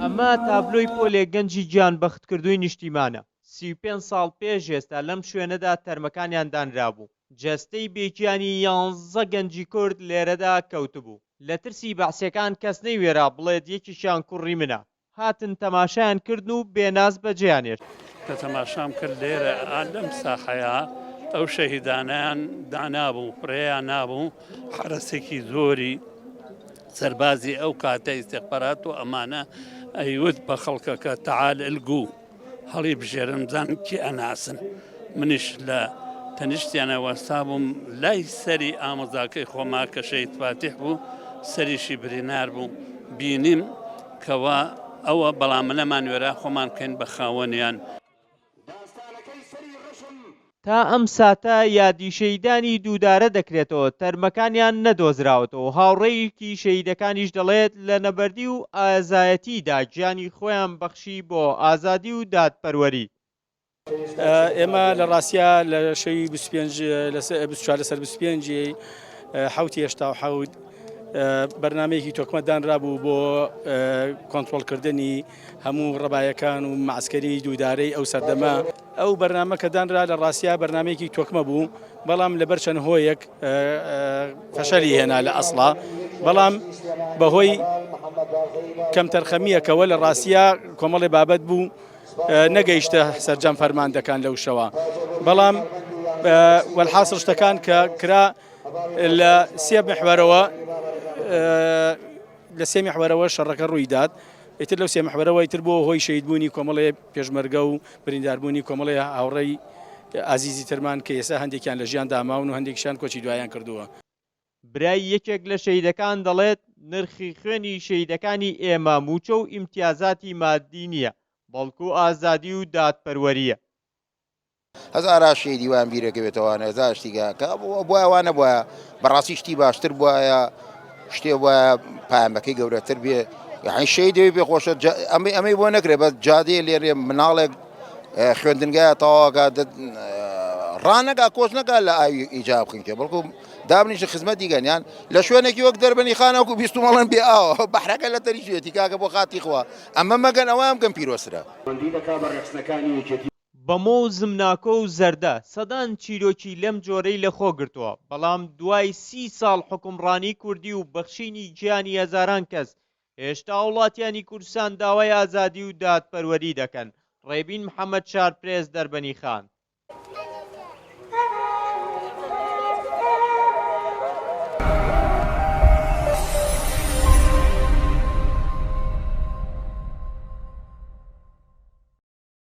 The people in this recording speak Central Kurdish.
ئەمە تابلۆی پۆلێ گەنجی گیان بەختکردووی نیشتیمانە. 35 ساڵ پێش ئێستا لەم شوێنەدا تەرمەکانیان دانرابوو. جەستەی بێگیانی 11 گەنجی کورد لێرەدا کەوتبوو. لە ترسی بەعسیەکان کەس نەیوێرا بڵێت یەکیشیان کوڕی منە. هاتن تەماشایان کردن و بێناز بەجێیانێت. کە تەماشام کرد لێرە لەم ساحەیە ئەو شەهیدانیان دانابوو، پڕێیان نابوو، حرەسێکی زۆری سەربازی ئەو کاتە ئیستیخبارات و ئەمانە ئەیوت بە خەڵکەکە تەعال ئەلگو هەڵی بژێرن بزان کی ئەناسن. منیش لە تەنیشتیانە وەستا بووم لای سەری ئامۆزاکەی خۆما کە شەهید فاتیح بوو، سەریشی برینار بوو، بینیم کەوا ئەوە بەڵام لەمانوێرە خۆمان بکەین بە خاوەنیان. تا ئەم ساتە یادی شەیدانی دوودارە دەکرێتەوە، تەرمەکانیان نەدۆزراوەتەوە. هاوڕێیەکی شەیدەکانیش دەڵێت لە نەبەردی و ئازایەتیدا گیانی خۆیان بەخشی بۆ ئازادی و دادپەروەری. ئێمە لە ڕاستیە لە شەوی 24 لەسەر 25 حوتی هێشتا و حەوت بەرنمەیەکی تۆکمەدانرابوو بۆ کۆنتترۆلکردنی هەموو ڕەبایەکان و معسکەری دوودارەی ئەو سەردەما. ئەو بەرنامە کە دانرا لە ڕاستیا بەرنمەیەکی تۆکمە بوو، بەڵام لەبەر چەند هۆیەک فەشەلی هێنا لە ئەسڵا، بەڵام بەهۆی کەم تەرخەمیەکەوە لە ڕاستیا کۆمەڵی بابەت بوو نەگەیشتە سەرجەم فەرماندەکان لەو شەوە. بەڵام وەلحاصل شتەکان کە کرا لە سێ محورەوە شەڕەکە ڕوویدات. ئیتر لەو سێ محورەوە ئیتر بۆ هۆی شەیدبوونی کۆمەڵێ پێشمەرگە و برینداربوونی کۆمەڵێ هاوڕێی ئازیزی ترمان کە ئێستا هەندێکیان لە ژیان داماون و هەندێکیشان کۆچی دوایان کردووە. برای یەکێک لە شەیدەکان دەڵێت نرخی خوێنی شەیدەکانی ئێمە موچە و ئیمتیازاتی مادی نییە، بەڵکو ئازادی و دادپەروەریە. هەزارا شەیدی وان بیرەکە بێتەوەوانە هەزار شتیگە کە بۆە وانە بواە بەڕاستی شتی باشتر بواە، شتێ وایە پایامەکەی گەورەتر بێ، یعنی شەیدەوەی پێ خۆشە. ئەمەی بۆ نەکرێ بە جادەیە لێرێ مناڵێک خوێندنگایە تەواوەکە ڕانەکە کۆچ نەکە لە ئاوی ئیجاب بخینکە، بەڵکو دابنیشە خزمەت دیگەنیان لە شوێنێکی وەک دەربەنی خانەوەکو 20 مەڵەن بێ ئاوە بەحرەکە لە تەریشێتی کاکە بۆ خاتی خوا. ئەمە مەگەن ئەوەم کەم پیرۆسرە. بەمۆ و زمناکۆ و زەردە سەدان چیرۆکی لەم جۆرەی لەخۆ گرتووە، بەڵام دوای 30 ساڵ حکومڕانی کوردی و بەخشینی گیانی هەزاران کەس، هێشتا وڵاتیانی کوردستان داوای ئازادی و دادپەروەری دەکەن. ڕێبین محەممەد شارپرێز دەربەنی خان.